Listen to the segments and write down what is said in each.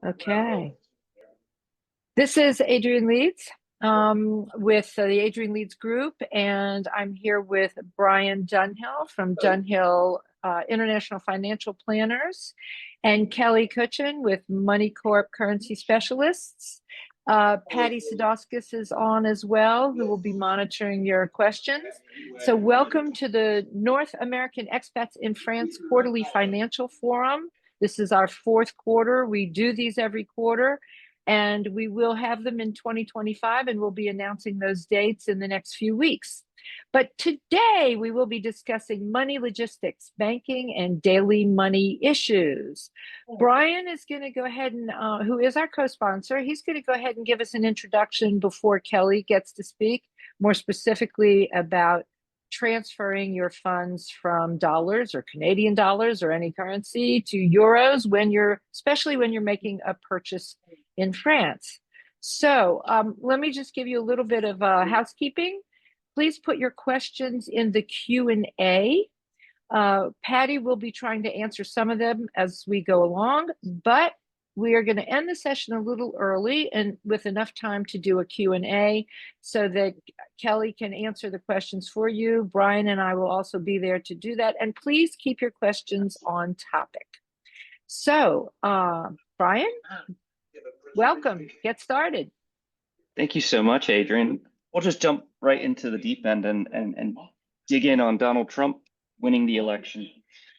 Okay. This is Adrian Leeds with the Adrian Leeds Group, and I'm here with Brian Dunhill from Dunhill International Financial Planners and Kelly Cutchin with Moneycorp Currency Specialists. Patty Sadowskis is on as well, who will be monitoring your questions. So welcome to the North American Expats in France Quarterly Financial Forum. This is our fourth quarter. We do these every quarter, and we will have them in 2025, and we'll be announcing those dates in the next few weeks. But today we will be discussing money logistics, banking, and daily money issues. Brian is going to go ahead and, who is our co-sponsor, he's going to go ahead and give us an introduction before Kelly gets to speak more specifically about transferring your funds from dollars or Canadian dollars or any currency to euros especially when you're making a purchase in France. So let me just give you a little bit of housekeeping. Please put your questions in the Q&A. Patty will be trying to answer some of them as we go along, but we are going to end the session a little early and with enough time to do a Q&A so that Kelly can answer the questions for you. Brian and I will also be there to do that. And please keep your questions on topic. So, Brian, welcome. Get started. Thank you so much, Adrian. We'll just jump right into the deep end and dig in on Donald Trump winning the election.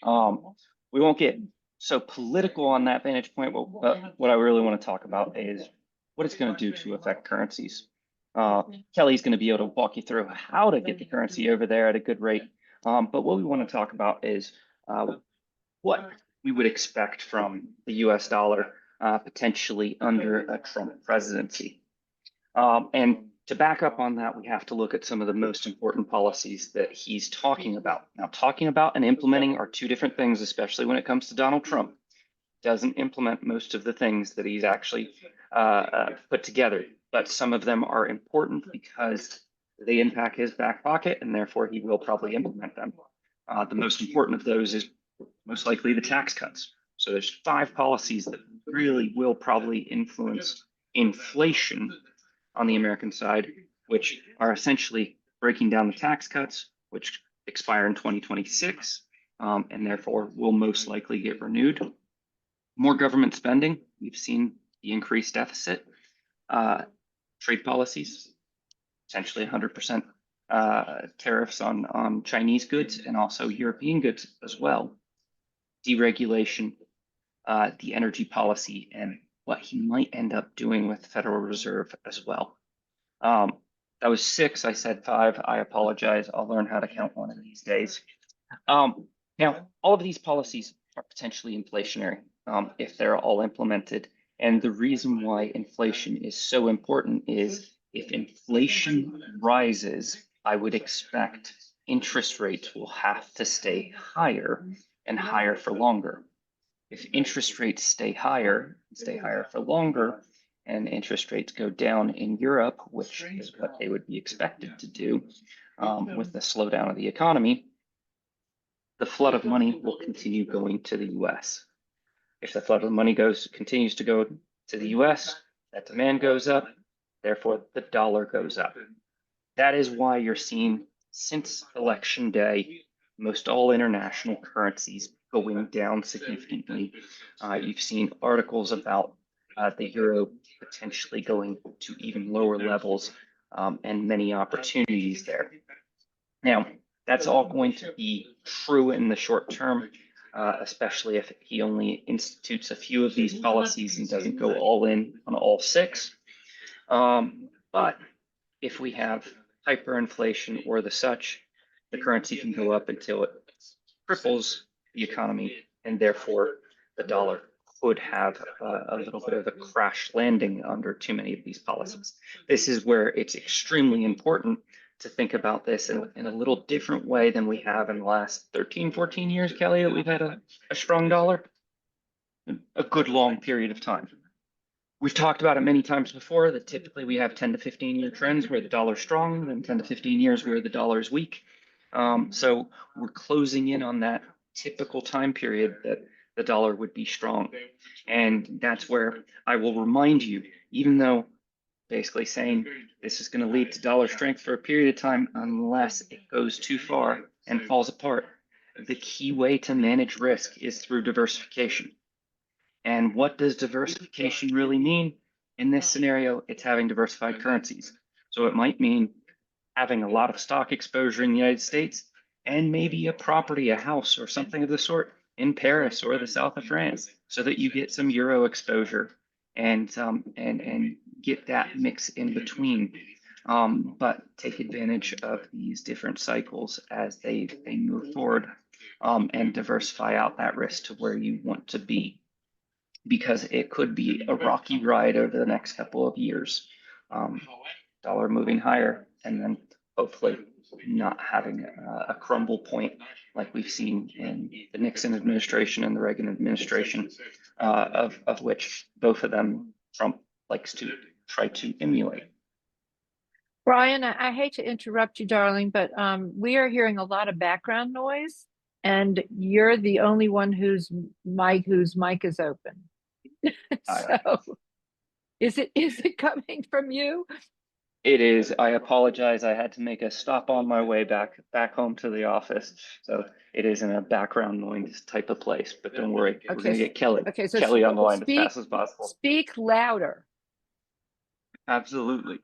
We won't get so political on that vantage point, but what I really want to talk about is what it's going to do to affect currencies. Kelly's going to be able to walk you through how to get the currency over there at a good rate. But what we want to talk about is what we would expect from the US dollar potentially under a Trump presidency. And to back up on that, we have to look at some of the most important policies that he's talking about. Now, talking about and implementing are two different things, especially when it comes to Donald Trump. Doesn't implement most of the things that he's actually put together, but some of them are important because they impact his back pocket, and therefore he will probably implement them. The most important of those is most likely the tax cuts. So there's 5 policies that really will probably influence inflation on the American side, which are essentially breaking down the tax cuts, which expire in 2026, and therefore will most likely get renewed. More government spending. We've seen the increased deficit. Trade policies, essentially 100% tariffs on Chinese goods and also European goods as well. Deregulation, the energy policy, and what he might end up doing with the Federal Reserve as well. That was 6. I said 5. I apologize. I'll learn how to count one of these days. Now, all of these policies are potentially inflationary if they're all implemented. And the reason why inflation is so important is if inflation rises, I would expect interest rates will have to stay higher and higher for longer. If interest rates stay higher for longer, and interest rates go down in Europe, which is what they would be expected to do with the slowdown of the economy, the flood of money will continue going to the US. If the flood of money continues to go to the US, that demand goes up, therefore the dollar goes up. That is why you're seeing, since election day, most all international currencies going down significantly. You've seen articles about the euro potentially going to even lower levels and many opportunities there. Now, that's all going to be true in the short term, especially if he only institutes a few of these policies and doesn't go all in on all 6. But if we have hyperinflation or the such, the currency can go up until it cripples the economy, and therefore the dollar could have a little bit of a crash landing under too many of these policies. This is where it's extremely important to think about this in a little different way than we have in the last 13, 14 years, Kelly, that we've had a strong dollar, a good long period of time. We've talked about it many times before that typically we have 10 to 15 year trends where the dollar's strong and 10 to 15 years where the dollar is weak. So we're closing in on that typical time period that the dollar would be strong. And that's where I will remind you, even though basically saying this is going to lead to dollar strength for a period of time unless it goes too far and falls apart. The key way to manage risk is through diversification. And what does diversification really mean? In this scenario, it's having diversified currencies. So it might mean having a lot of stock exposure in the United States and maybe a property, a house, or something of the sort in Paris or the south of France, so that you get some euro exposure and get that mix in between. But take advantage of these different cycles as they move forward, and diversify out that risk to where you want to be, because it could be a rocky ride over the next couple of years. Dollar moving higher and then hopefully not having a crumble point like we've seen in the Nixon administration and the Reagan administration, of which both of them Trump likes to try to emulate. Brian, I hate to interrupt you, darling, but we are hearing a lot of background noise, and you're the only one whose mic is open. So is it coming from you? It is. I apologize. I had to make a stop on my way back home to the office. So it is in a background noise type of place, but don't worry. We're going to get Kelly. Okay, so Kelly on the line as fast as possible. Speak louder. Absolutely.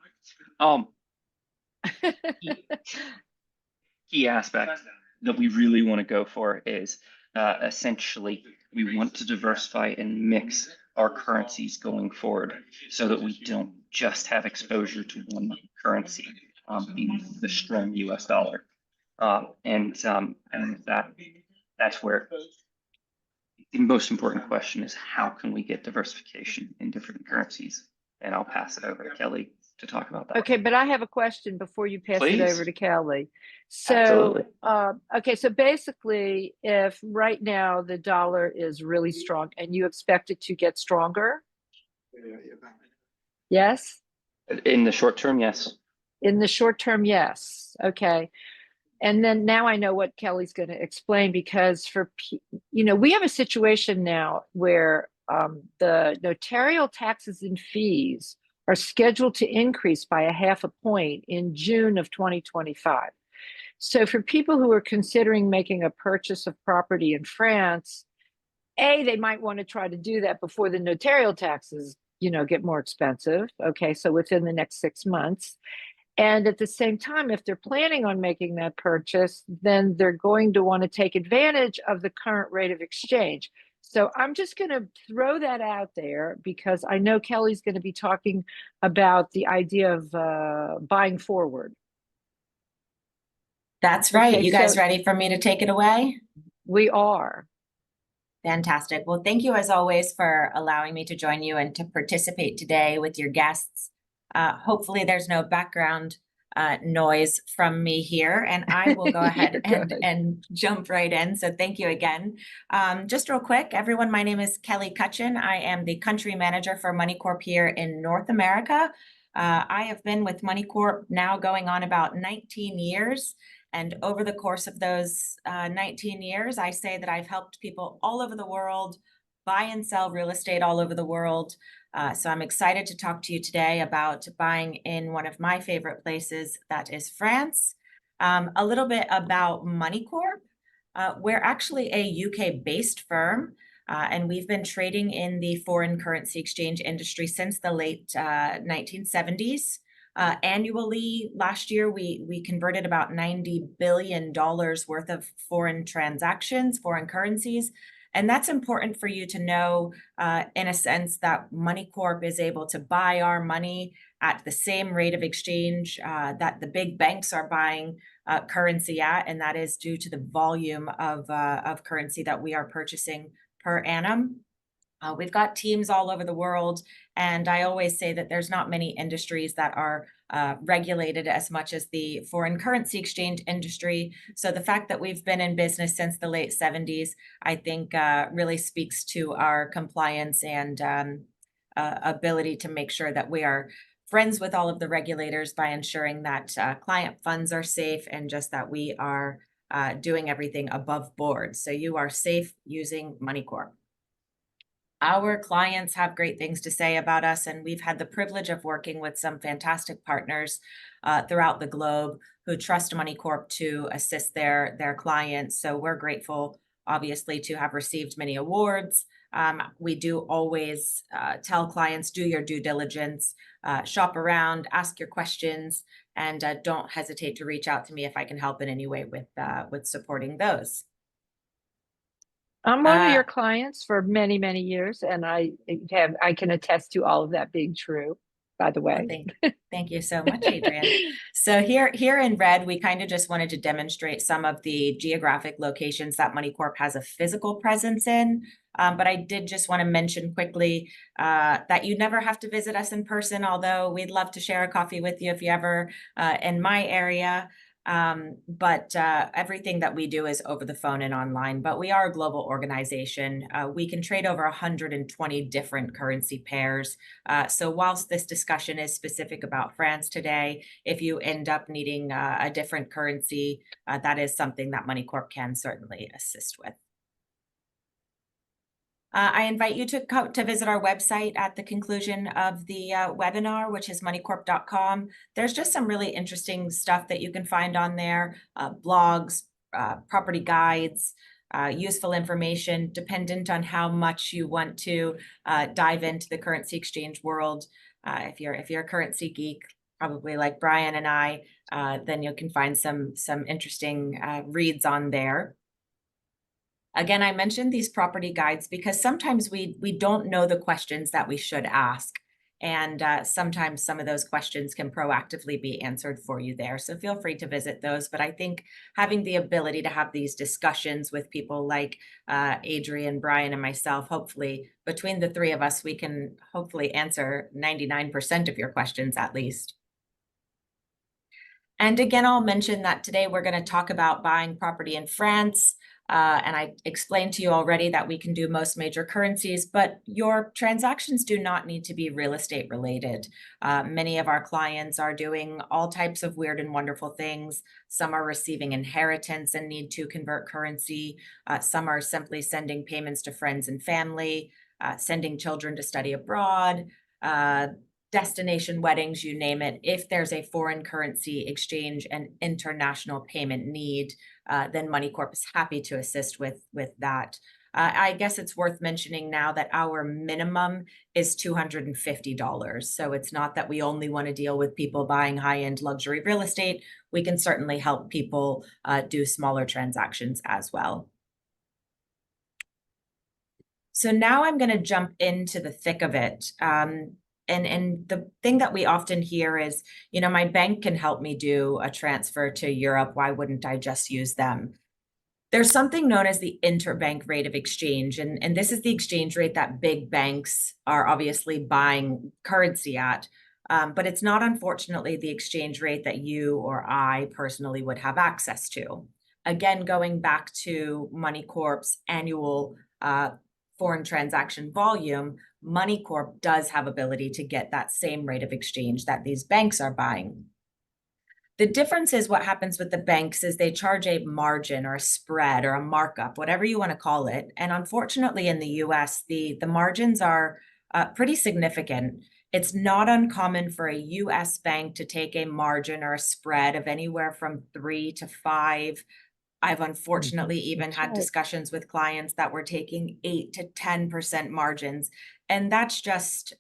Key aspect that we really want to go for is essentially we want to diversify and mix our currencies going forward so that we don't just have exposure to one currency, being the strong US dollar. And that's where the most important question is, how can we get diversification in different currencies? And I'll pass it over to Kelly to talk about that. Okay, but I have a question before you pass it over to Kelly. So, absolutely. Okay, so basically, if right now the dollar is really strong and you expect it to get stronger, yes? In the short term, yes. In the short term, yes. Okay. And then now I know what Kelly's going to explain, because we have a situation now where the notarial taxes and fees are scheduled to increase by 0.5 point in June of 2025. So for people who are considering making a purchase of property in France, they might want to try to do that before the notarial taxes, get more expensive. Okay, so within the next 6 months. And at the same time, if they're planning on making that purchase, then they're going to want to take advantage of the current rate of exchange. So I'm just going to throw that out there, because I know Kelly's going to be talking about the idea of buying forward. That's right. Okay, you guys ready for me to take it away? We are. Fantastic. Well, thank you as always for allowing me to join you and to participate today with your guests. Hopefully there's no background noise from me here, and I will go ahead and jump right in. So thank you again. Just real quick, everyone, my name is Kelly Cutchin. I am the country manager for Moneycorp here in North America. I have been with Moneycorp now going on about 19 years. And over the course of those 19 years, I say that I've helped people all over the world buy and sell real estate all over the world. So I'm excited to talk to you today about buying in one of my favorite places, that is France. A little bit about Moneycorp. We're actually a UK-based firm, and we've been trading in the foreign currency exchange industry since the late 1970s. Annually, last year, we converted about $90 billion worth of foreign transactions, foreign currencies. And that's important for you to know, in a sense that Moneycorp is able to buy our money at the same rate of exchange that the big banks are buying currency at, and that is due to the volume of currency that we are purchasing per annum. We've got teams all over the world, and I always say that there's not many industries that are regulated as much as the foreign currency exchange industry. So the fact that we've been in business since the late 70s, I think really speaks to our compliance and ability to make sure that we are friends with all of the regulators by ensuring that client funds are safe, and just that we are doing everything above board. So you are safe using Moneycorp. Our clients have great things to say about us, and we've had the privilege of working with some fantastic partners throughout the globe who trust Moneycorp to assist their clients. So we're grateful, obviously, to have received many awards. We do always tell clients, do your due diligence, shop around, ask your questions, and don't hesitate to reach out to me if I can help in any way with supporting those. I'm one of your clients for many, many years, and I can attest to all of that being true, by the way. Thank you so much, Adrian. So here in red, we kind of just wanted to demonstrate some of the geographic locations that Moneycorp has a physical presence in. But I did just want to mention quickly that you never have to visit us in person, although we'd love to share a coffee with you if you ever in my area. But everything that we do is over the phone and online, but we are a global organization. We can trade over 120 different currency pairs. So whilst this discussion is specific about France today, if you end up needing a different currency, that is something that Moneycorp can certainly assist with. I invite you to visit our website at the conclusion of the webinar, which is moneycorp.com. There's just some really interesting stuff that you can find on there, blogs, property guides, useful information, dependent on how much you want to dive into the currency exchange world. If you're a currency geek, probably like Brian and I, then you can find some interesting reads on there. Again, I mentioned these property guides because sometimes we don't know the questions that we should ask. And sometimes some of those questions can proactively be answered for you there. So feel free to visit those. But I think having the ability to have these discussions with people like Adrian, Brian, and myself, hopefully between the three of us, we can hopefully answer 99% of your questions at least. And again, I'll mention that today we're going to talk about buying property in France. And I explained to you already that we can do most major currencies, but your transactions do not need to be real estate related. Many of our clients are doing all types of weird and wonderful things. Some are receiving inheritance and need to convert currency. Some are simply sending payments to friends and family, sending children to study abroad, destination weddings, you name it. If there's a foreign currency exchange and international payment need, then Moneycorp is happy to assist with that. I guess it's worth mentioning now that our minimum is $250. So it's not that we only want to deal with people buying high-end luxury real estate. We can certainly help people do smaller transactions as well. So now I'm going to jump into the thick of it. And the thing that we often hear is, my bank can help me do a transfer to Europe. Why wouldn't I just use them? There's something known as the interbank rate of exchange. And this is the exchange rate that big banks are obviously buying currency at. But it's not, unfortunately, the exchange rate that you or I personally would have access to. Again, going back to Moneycorp's annual foreign transaction volume, Moneycorp does have ability to get that same rate of exchange that these banks are buying. The difference is what happens with the banks is they charge a margin or a spread or a markup, whatever you want to call it. And unfortunately, in the US, the margins are pretty significant. It's not uncommon for a US bank to take a margin or a spread of anywhere from 3 to 5. I've unfortunately even had discussions with clients that were taking 8 to 10% margins. And that's just,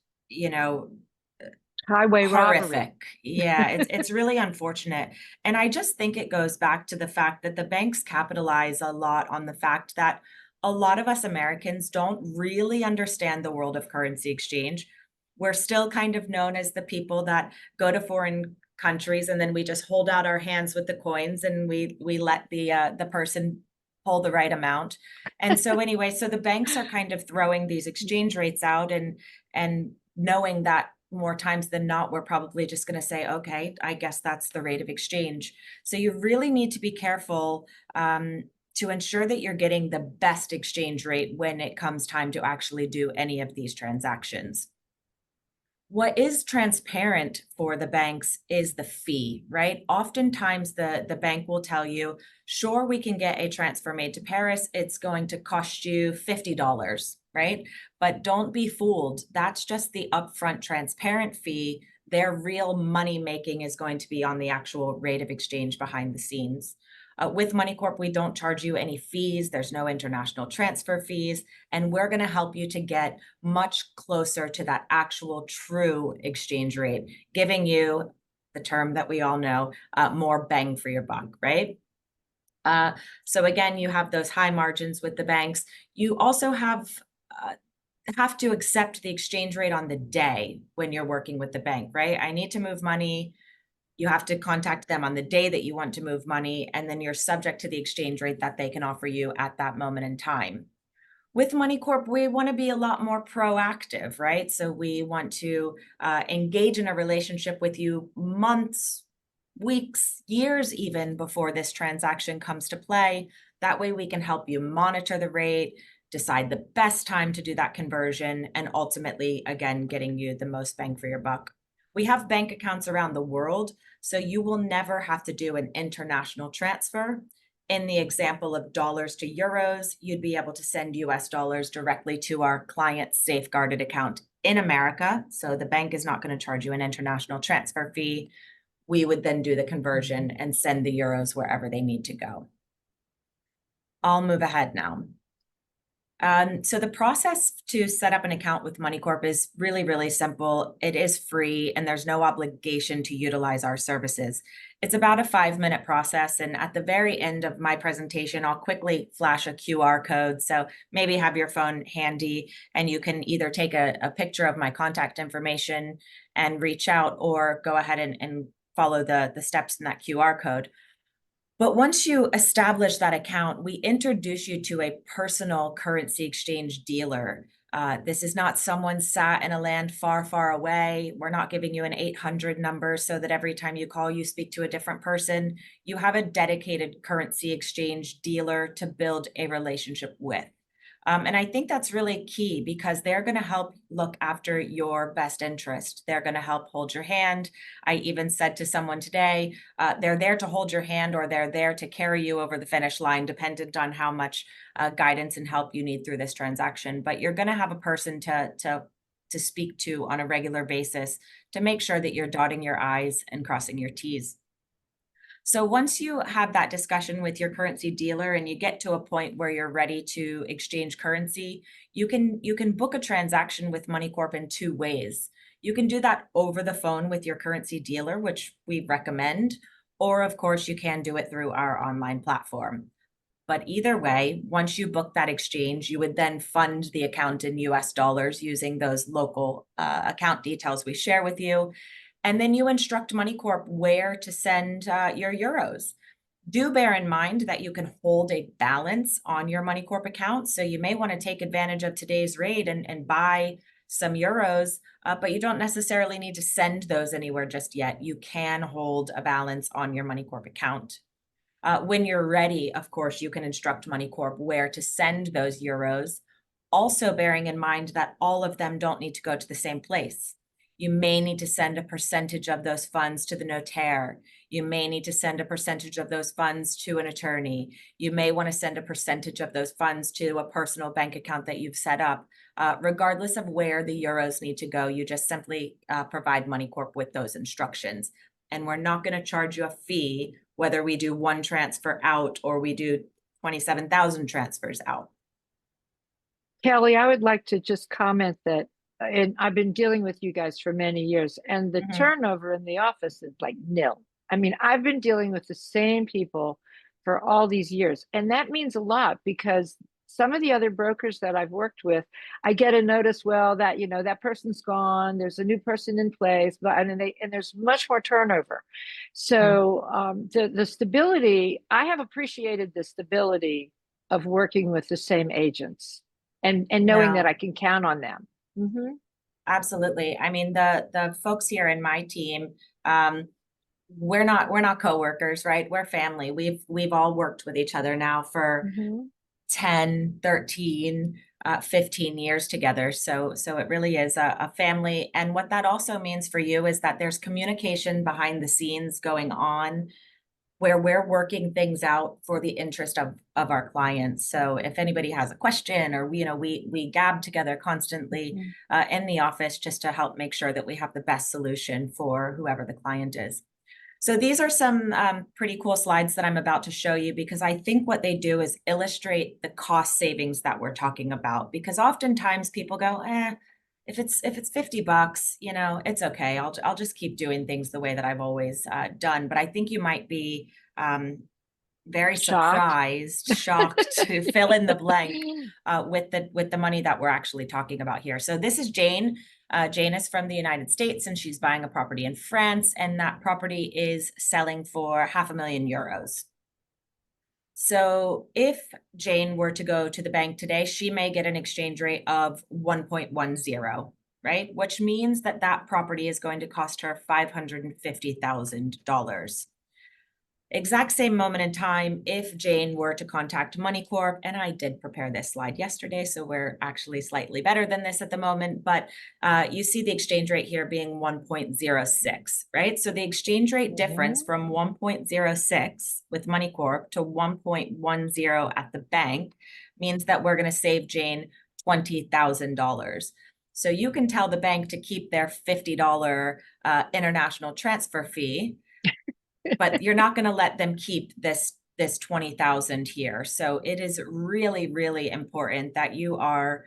highway horrific. robbery. Yeah, it's really unfortunate. And I just think it goes back to the fact that the banks capitalize a lot on the fact that a lot of us Americans don't really understand the world of currency exchange. We're still kind of known as the people that go to foreign countries and then we just hold out our hands with the coins and we let the person pull the right amount. And so anyway, so the banks are kind of throwing these exchange rates out and knowing that more times than not, we're probably just going to say, okay, I guess that's the rate of exchange. So you really need to be careful to ensure that you're getting the best exchange rate when it comes time to actually do any of these transactions. What is transparent for the banks is the fee, right? Oftentimes the bank will tell you, sure, we can get a transfer made to Paris. It's going to cost you $50. right? But don't be fooled. That's just the upfront transparent fee. Their real money making is going to be on the actual rate of exchange behind the scenes. With Moneycorp, we don't charge you any fees. There's no international transfer fees, and we're going to help you to get much closer to that actual true exchange rate, giving you the term that we all know, more bang for your buck, right? So again, you have those high margins with the banks. You also have to accept the exchange rate on the day when you're working with the bank, right? I need to move money. You have to contact them on the day that you want to move money, and then you're subject to the exchange rate that they can offer you at that moment in time. With Moneycorp, we want to be a lot more proactive, right? So we want to engage in a relationship with you months, weeks, years even before this transaction comes to play. That way we can help you monitor the rate, decide the best time to do that conversion, and ultimately, again, getting you the most bang for your buck. We have bank accounts around the world, so you will never have to do an international transfer. In the example of dollars to euros, you'd be able to send US dollars directly to our client's safeguarded account in America. So the bank is not going to charge you an international transfer fee. We would then do the conversion and send the euros wherever they need to go. I'll move ahead now. So the process to set up an account with Moneycorp is really, really simple. It is free and there's no obligation to utilize our services. It's about a 5-minute process. And at the very end of my presentation, I'll quickly flash a QR code. So maybe have your phone handy and you can either take a picture of my contact information and reach out, or go ahead and follow the steps in that QR code. But once you establish that account, we introduce you to a personal currency exchange dealer. This is not someone sat in a land far, far away. We're not giving you an 800 number so that every time you call, you speak to a different person. You have a dedicated currency exchange dealer to build a relationship with. And I think that's really key because they're going to help look after your best interest. They're going to help hold your hand. I even said to someone today, they're there to hold your hand, or they're there to carry you over the finish line, dependent on how much guidance and help you need through this transaction. But you're going to have a person to speak to on a regular basis to make sure that you're dotting your I's and crossing your T's. So once you have that discussion with your currency dealer and you get to a point where you're ready to exchange currency, you can book a transaction with Moneycorp in 2 ways. You can do that over the phone with your currency dealer, which we recommend, or of course you can do it through our online platform. But either way, once you book that exchange, you would then fund the account in US dollars using those local account details we share with you. And then you instruct Moneycorp where to send your euros. Do bear in mind that you can hold a balance on your Moneycorp account. So you may want to take advantage of today's rate and buy some euros, but you don't necessarily need to send those anywhere just yet. You can hold a balance on your Moneycorp account. When you're ready, of course, you can instruct Moneycorp where to send those euros, also bearing in mind that all of them don't need to go to the same place. You may need to send a percentage of those funds to the notaire. You may need to send a percentage of those funds to an attorney. You may want to send a percentage of those funds to a personal bank account that you've set up. Regardless of where the euros need to go, you just simply provide Moneycorp with those instructions. And we're not going to charge you a fee, whether we do 1 transfer out or we do 27,000 transfers out. Kelly, I would like to just comment that and I've been dealing with you guys for many years, and the turnover in the office is like nil. I mean, I've been dealing with the same people for all these years, and that means a lot because some of the other brokers that I've worked with, I get a notice, well, that, you know, that person's gone, there's a new person in place, but and there's much more turnover. So the stability, I have appreciated the stability of working with the same agents and knowing that I can count on them. Absolutely. I mean, the folks here in my team, we're not coworkers, right? We're family. We've all worked with each other now for 10, 13, 15 years together. So it really is a family. And what that also means for you is that there's communication behind the scenes going on where we're working things out for the interest of our clients. So if anybody has a question, or we gab together constantly in the office just to help make sure that we have the best solution for whoever the client is. So these are some pretty cool slides that I'm about to show you, because I think what they do is illustrate the cost savings that we're talking about. Because oftentimes people go, if it's $50, it's okay. I'll just keep doing things the way that I've always done. But I think you might be very surprised, shocked to fill in the blank with the money that we're actually talking about here. So this is Jane. Jane is from the United States, and she's buying a property in France, and that property is selling for €500,000. So if Jane were to go to the bank today, she may get an exchange rate of 1.10, right? Which means that that property is going to cost her $550,000. Exact same moment in time, if Jane were to contact Moneycorp, and I did prepare this slide yesterday, so we're actually slightly better than this at the moment, but you see the exchange rate here being 1.06, right? So the exchange rate difference from 1.06 with Moneycorp to 1.10 at the bank means that we're going to save Jane $20,000. So you can tell the bank to keep their $50 international transfer fee, but you're not going to let them keep this 20,000 here. So it is really, really important that you are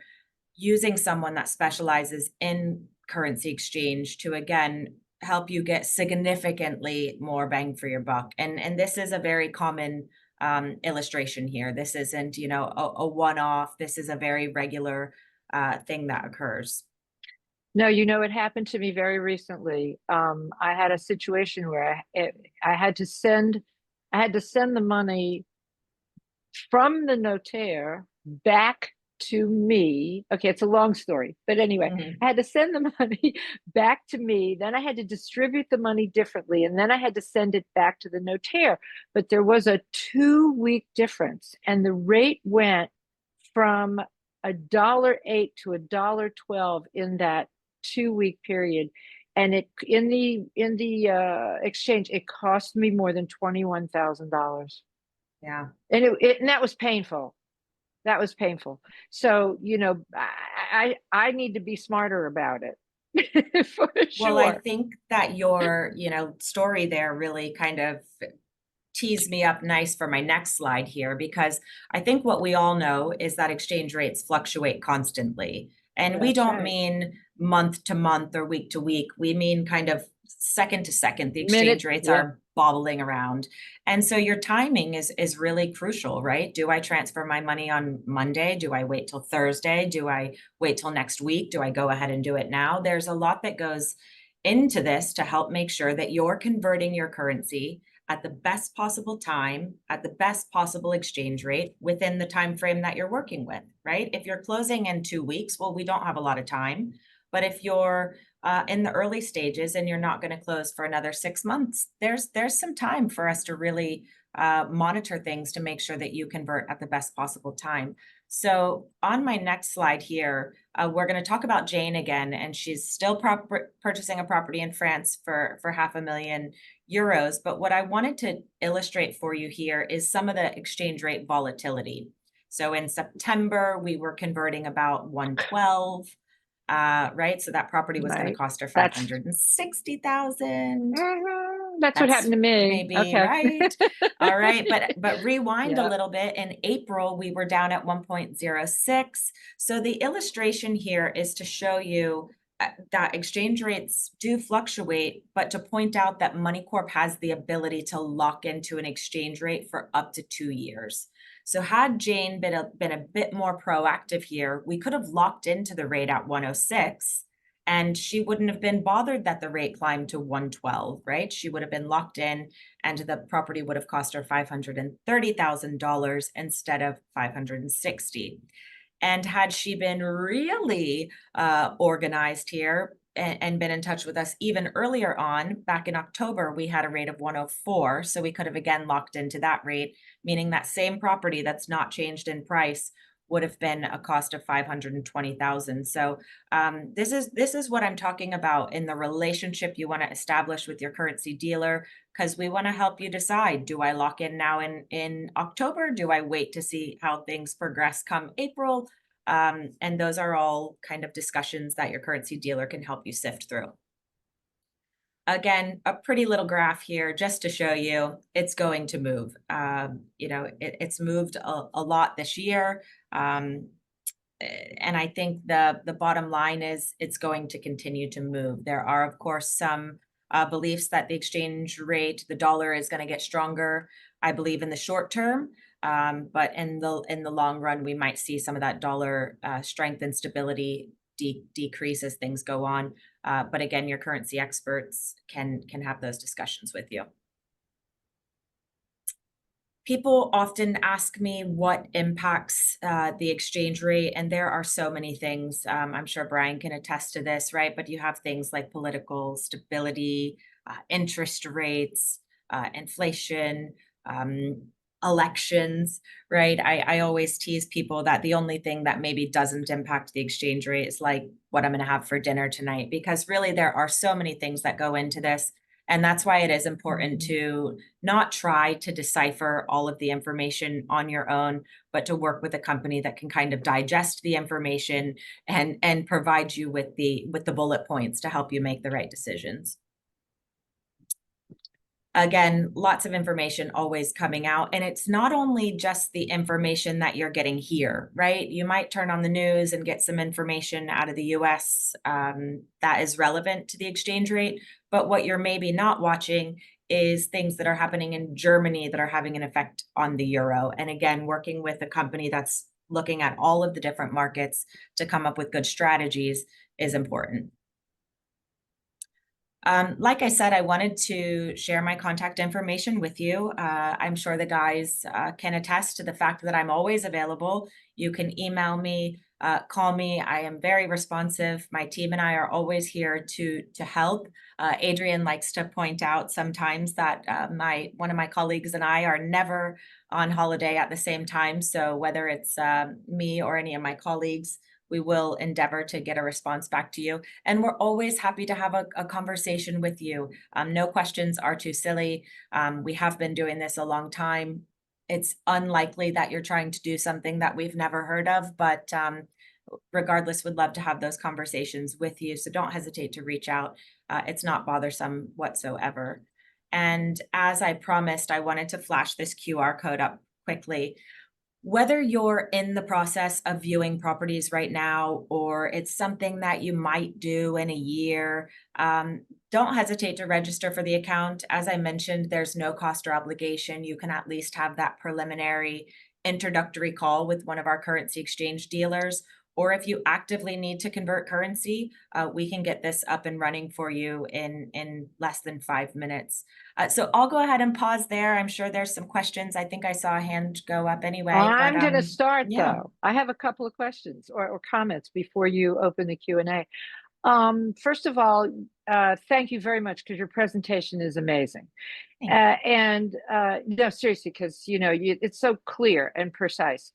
using someone that specializes in currency exchange to, again, help you get significantly more bang for your buck. And this is a very common illustration here. This isn't, a one-off. This is a very regular thing that occurs. No, it happened to me very recently. I had a situation where I had to send the money from the notaire back to me. Okay, it's a long story, but anyway, I had to send the money back to me. Then I had to distribute the money differently, and then I had to send it back to the notaire. But there was a 2-week difference, and the rate went from $1.08 to $1.12 in that 2-week period, and in the exchange, it cost me more than $21,000. Yeah, and and that was painful. That was painful. So I need to be smarter about it. For sure. Well, I think that your story there really kind of tees me up nice for my next slide here, because I think what we all know is that exchange rates fluctuate constantly. And we don't mean month to month or week to week. We mean kind of second to second. The exchange rates are bobbling around. And so your timing is really crucial, right? Do I transfer my money on Monday? Do I wait till Thursday? Do I wait till next week? Do I go ahead and do it now? There's a lot that goes into this to help make sure that you're converting your currency at the best possible time, at the best possible exchange rate within the time frame that you're working with, right? If you're closing in 2 weeks, well, we don't have a lot of time. But if you're in the early stages and you're not going to close for another 6 months, there's some time for us to really monitor things to make sure that you convert at the best possible time. So on my next slide here, we're going to talk about Jane again, and she's still purchasing a property in France for €500,000. But what I wanted to illustrate for you here is some of the exchange rate volatility. So in September, we were converting about 112, right? So that property was going to cost her $560,000. That's what happened to me. Maybe, okay. Right? All right. But rewind a little bit. In April, we were down at 1.06. So the illustration here is to show you that exchange rates do fluctuate, but to point out that Moneycorp has the ability to lock into an exchange rate for up to 2 years. So had Jane been a bit more proactive here, we could have locked into the rate at 106, and she wouldn't have been bothered that the rate climbed to 112, right? She would have been locked in, and the property would have cost her $530,000 instead of $560,000. And had she been really organized here and been in touch with us even earlier on, back in October, we had a rate of 104. So we could have again locked into that rate, meaning that same property that's not changed in price would have been a cost of $520,000. So this is what I'm talking about in the relationship you want to establish with your currency dealer. because we want to help you decide, do I lock in now in October? Do I wait to see how things progress come April? And those are all kind of discussions that your currency dealer can help you sift through. Again, a pretty little graph here just to show you it's going to move. You know, it's moved a lot this year. And I think the bottom line is it's going to continue to move. There are, of course, some beliefs that the exchange rate, the dollar, is going to get stronger, I believe, in the short term. But in the long run, we might see some of that dollar strength and stability decrease as things go on. But again, your currency experts can have those discussions with you. People often ask me what impacts the exchange rate, and there are so many things. I'm sure Brian can attest to this, right? But you have things like political stability, interest rates, inflation, elections, right? I always tease people that the only thing that maybe doesn't impact the exchange rate is like what I'm going to have for dinner tonight, because really there are so many things that go into this. And that's why it is important to not try to decipher all of the information on your own, but to work with a company that can kind of digest the information and provide you with the bullet points to help you make the right decisions. Again, lots of information always coming out. And it's not only just the information that you're getting here, right? You might turn on the news and get some information out of the US that is relevant to the exchange rate. But what you're maybe not watching is things that are happening in Germany that are having an effect on the euro. And again, working with a company that's looking at all of the different markets to come up with good strategies is important. Like I said, I wanted to share my contact information with you. I'm sure the guys can attest to the fact that I'm always available. You can email me, call me. I am very responsive. My team and I are always here to help. Adrian likes to point out sometimes that one of my colleagues and I are never on holiday at the same time. So whether it's me or any of my colleagues, we will endeavor to get a response back to you. And we're always happy to have a conversation with you. No questions are too silly. We have been doing this a long time. It's unlikely that you're trying to do something that we've never heard of, but regardless, would love to have those conversations with you. So don't hesitate to reach out. It's not bothersome whatsoever. And as I promised, I wanted to flash this QR code up quickly. Whether you're in the process of viewing properties right now, or it's something that you might do in a year, don't hesitate to register for the account. As I mentioned, there's no cost or obligation. You can at least have that preliminary introductory call with one of our currency exchange dealers. Or if you actively need to convert currency, we can get this up and running for you in less than 5 minutes. So I'll go ahead and pause there. I'm sure there's some questions. I think I saw a hand go up anyway. I'm going to start, yeah. though. I have a couple of questions or comments before you open the Q&A. First of all, thank you very much, because your presentation is amazing. No, seriously, because it's so clear and precise.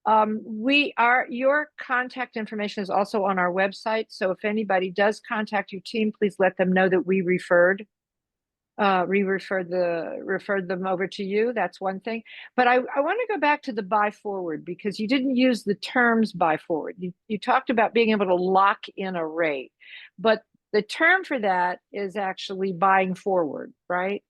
Your contact information is also on our website. So if anybody does contact your team, please let them know that we referred them over to you. That's one thing. But I want to go back to the buy forward, because you didn't use the terms buy forward. You talked about being able to lock in a rate, but the term for that is actually buying forward, right?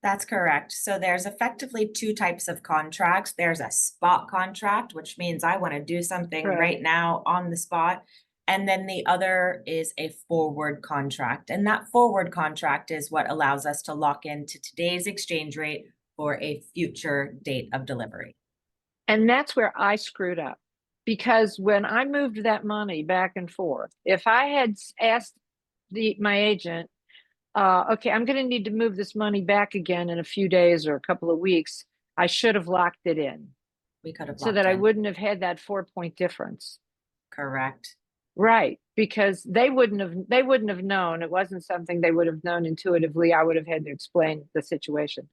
That's correct. So there's effectively two types of contracts. There's a spot contract, which means I want to do something right now on the spot. And then the other is a forward contract. And that forward contract is what allows us to lock into today's exchange rate for a future date of delivery. And that's where I screwed up, because when I moved that money back and forth, if I had asked my agent, okay, I'm going to need to move this money back again in a few days or a couple of weeks, I should have locked it in. We could have so that I wouldn't have had that 4-point difference. Correct. Right, because they wouldn't have known. It wasn't something they would have known intuitively. I would have had to explain the situation.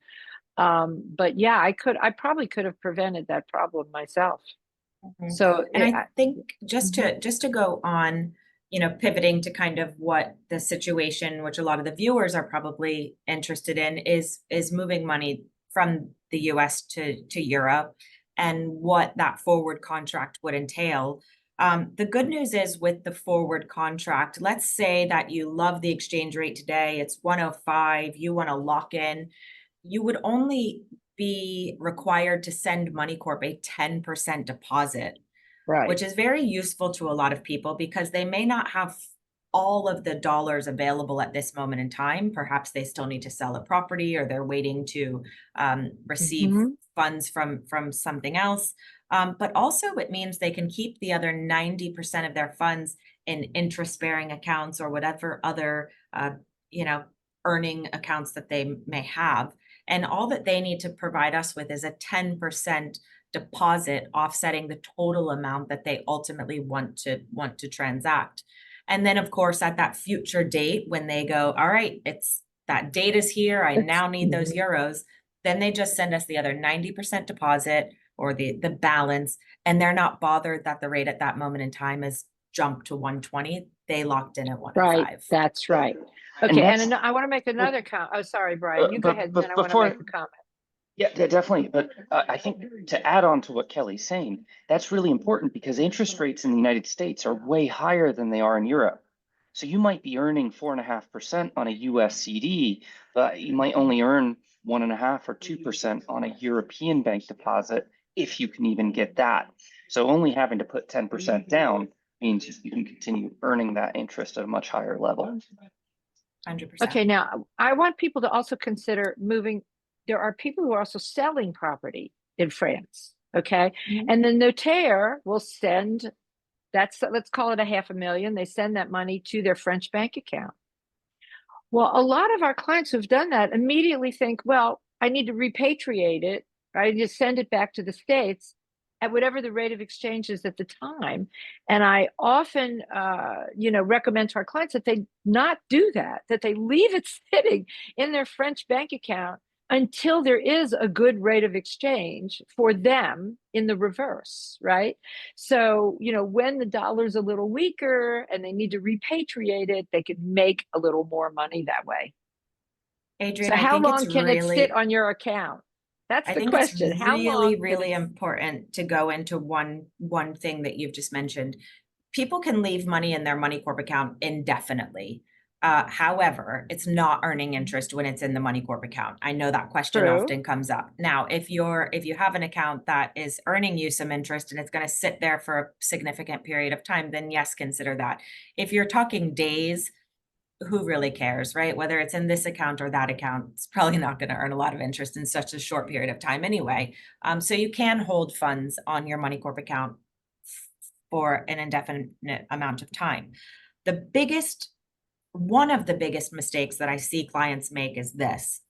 But yeah, I probably could have prevented that problem myself. Mm-hmm. So I think just to go on, pivoting to kind of what the situation, which a lot of the viewers are probably interested in, is moving money from the US to Europe and what that forward contract would entail. The good news is with the forward contract, let's say that you love the exchange rate today, it's 105, you want to lock in, you would only be required to send Moneycorp a 10% deposit, Right. which is very useful to a lot of people because they may not have all of the dollars available at this moment in time. Perhaps they still need to sell a property, or they're waiting to receive funds from something else. But also it means they can keep the other 90% of their funds in interest-bearing accounts or whatever other earning accounts that they may have. And all that they need to provide us with is a 10% deposit offsetting the total amount that they ultimately want to transact. And then of course, at that future date, when they go, all right, it's that date is here, I now need those euros, then they just send us the other 90% deposit or the balance, and they're not bothered that the rate at that moment in time has jumped to 120. They locked in at 105. Right, that's right. Okay, and I want to make another comment. Oh, sorry, Brian, you go ahead, and then I want to make a comment. Yeah, definitely. But I think to add on to what Kelly's saying, that's really important because interest rates in the United States are way higher than they are in Europe. So you might be earning 4.5% on a US CD, but you might only earn 1.5 or 2% on a European bank deposit, if you can even get that. So only having to put 10% down means you can continue earning that interest at a much higher level. 100%. Okay, now I want people to also consider moving. There are people who are also selling property in France, okay? And the notaire will send, let's call it $500,000. They send that money to their French bank account. Well, a lot of our clients who've done that immediately think, well, I need to repatriate it, right? I just send it back to the States at whatever the rate of exchange is at the time. And I often, recommend to our clients that they not do that, that they leave it sitting in their French bank account until there is a good rate of exchange for them in the reverse, right? So, when the dollar's a little weaker and they need to repatriate it, they can make a little more money that way. Adrian, so how long can it sit on your account? That's the question. It's how long really important to go into one thing that you've just mentioned. People can leave money in their Moneycorp account indefinitely. However, it's not earning interest when it's in the Moneycorp account. I know that question often comes up. Now, if you have an account that is earning you some interest and it's going to sit there for a significant period of time, then yes, consider that. If you're talking days, who really cares, right? Whether it's in this account or that account, it's probably not going to earn a lot of interest in such a short period of time anyway. So you can hold funds on your Moneycorp account for an indefinite amount of time. One of the biggest mistakes that I see clients make is this.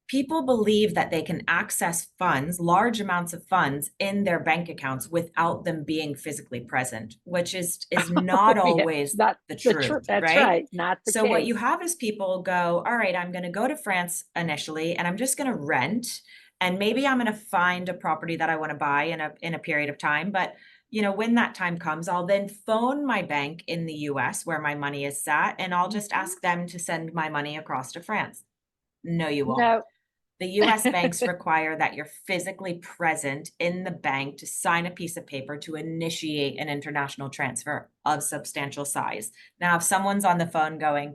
People believe that they can access funds, large amounts of funds in their bank accounts without them being physically present, which is not always the truth. That's right? Not the so case. What you have is people go, all right, I'm going to go to France initially, and I'm just going to rent, and maybe I'm going to find a property that I want to buy in a period of time. But when that time comes, I'll then phone my bank in the US where my money is sat, and I'll just ask them to send my money across to France. No, you won't. No. The US banks require that you're physically present in the bank to sign a piece of paper to initiate an international transfer of substantial size. Now, if someone's on the phone going,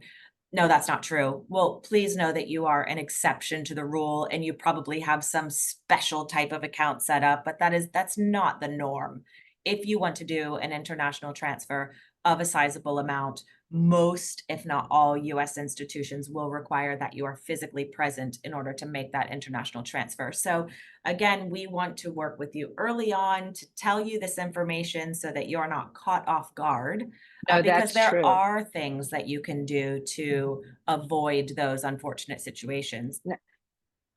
no, that's not true, well, please know that you are an exception to the rule and you probably have some special type of account set up, but that's not the norm. If you want to do an international transfer of a sizable amount, most, if not all, US institutions will require that you are physically present in order to make that international transfer. So again, we want to work with you early on to tell you this information so that you're not caught off guard, because there are things that you can do to avoid those unfortunate situations.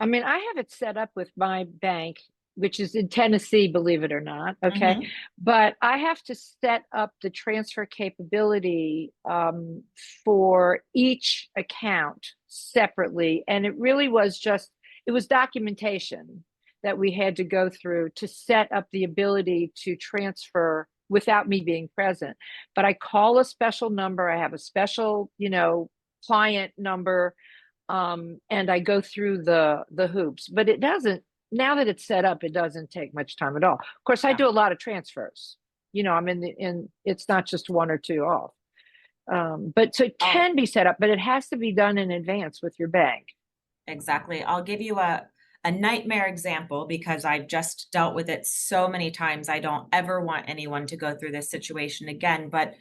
I mean, I have it set up with my bank, which is in Tennessee, believe it or not. Okay. But I have to set up the transfer capability for each account separately. And it really was it was documentation that we had to go through to set up the ability to transfer without me being present. But I call a special number. I have a special, client number, and I go through the hoops. But it doesn't. Now that it's set up, it doesn't take much time at all. Of course, I do a lot of transfers. I'm in. It's not just one or two off. But so it can be set up, but it has to be done in advance with your bank. Exactly. I'll give you a nightmare example because I've just dealt with it so many times. I don't ever want anyone to go through this situation again. But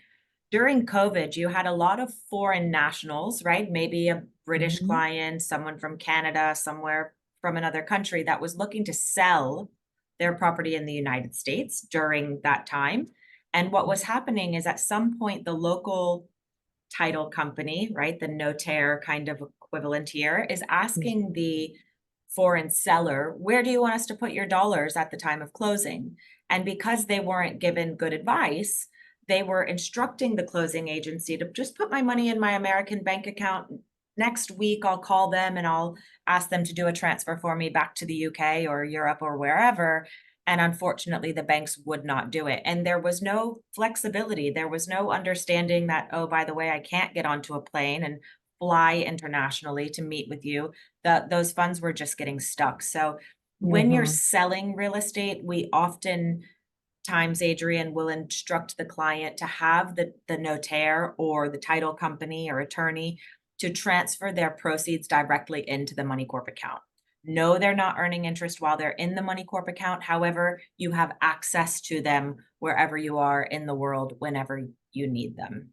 during COVID, you had a lot of foreign nationals, right? Maybe a British client, someone from Canada, somewhere from another country that was looking to sell their property in the United States during that time. And what was happening is at some point, the local title company, right, the notaire kind of equivalent here, is asking the foreign seller, where do you want us to put your dollars at the time of closing? And because they weren't given good advice, they were instructing the closing agency to just put my money in my American bank account. Next week, I'll call them and I'll ask them to do a transfer for me back to the UK or Europe or wherever. And unfortunately, the banks would not do it. And there was no flexibility. There was no understanding that, oh, by the way, I can't get onto a plane and fly internationally to meet with you. Those funds were just getting stuck. So when you're selling real estate, we often times, Adrian, will instruct the client to have the notaire or the title company or attorney to transfer their proceeds directly into the Moneycorp account. No, they're not earning interest while they're in the Moneycorp account. However, you have access to them wherever you are in the world, whenever you need them.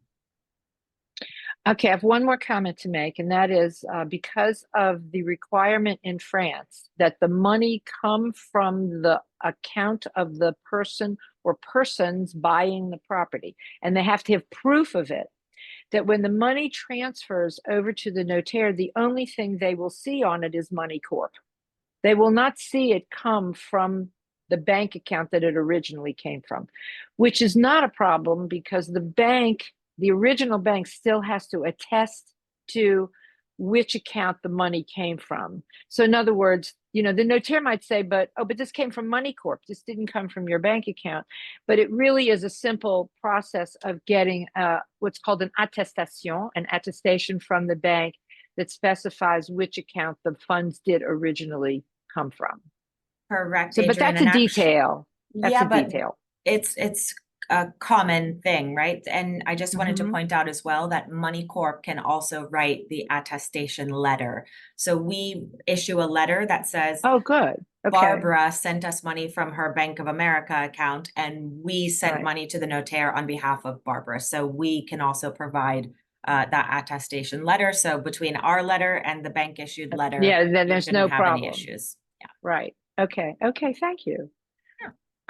Okay, I have one more comment to make, and that is because of the requirement in France that the money come from the account of the person or persons buying the property, and they have to have proof of it, that when the money transfers over to the notaire, the only thing they will see on it is Moneycorp. They will not see it come from the bank account that it originally came from, which is not a problem because the original bank still has to attest to which account the money came from. So in other words, the notaire might say, but this came from Moneycorp. This didn't come from your bank account. But it really is a simple process of getting what's called an attestation from the bank that specifies which account the funds did originally come from. Correct. So, but Adrian, that's a detail. Detail. It's a common thing, right? And I just wanted to point out as well that Moneycorp can also write the attestation letter. So we issue a letter that says, oh, good. Okay. Barbara sent us money from her Bank of America account, and we sent money to the notaire on behalf of Barbara. So we can also provide that attestation letter. So between our letter and the bank issued letter, then there's no problem. Any issues. Yeah. Right. Okay. Thank you.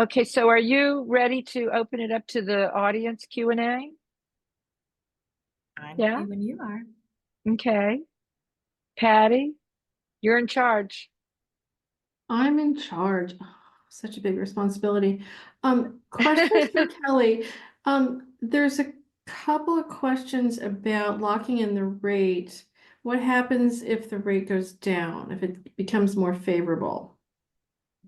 Okay, so are you ready to open it up to the audience Q&A? I'm ready when you are. Okay. Patty, you're in charge. I'm in charge. Oh, such a big responsibility. Questions for Kelly. There's a couple of questions about locking in the rate. What happens if the rate goes down, if it becomes more favorable?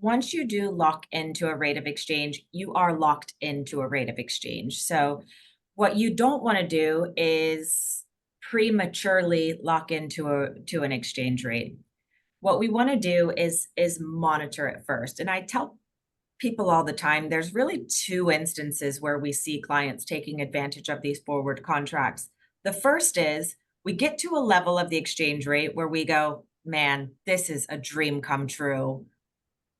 Once you do lock into a rate of exchange, you are locked into a rate of exchange. So what you don't want to do is prematurely lock into an exchange rate. What we want to do is monitor it first. And I tell people all the time, there's really two instances where we see clients taking advantage of these forward contracts. The first is we get to a level of the exchange rate where we go, man, this is a dream come true.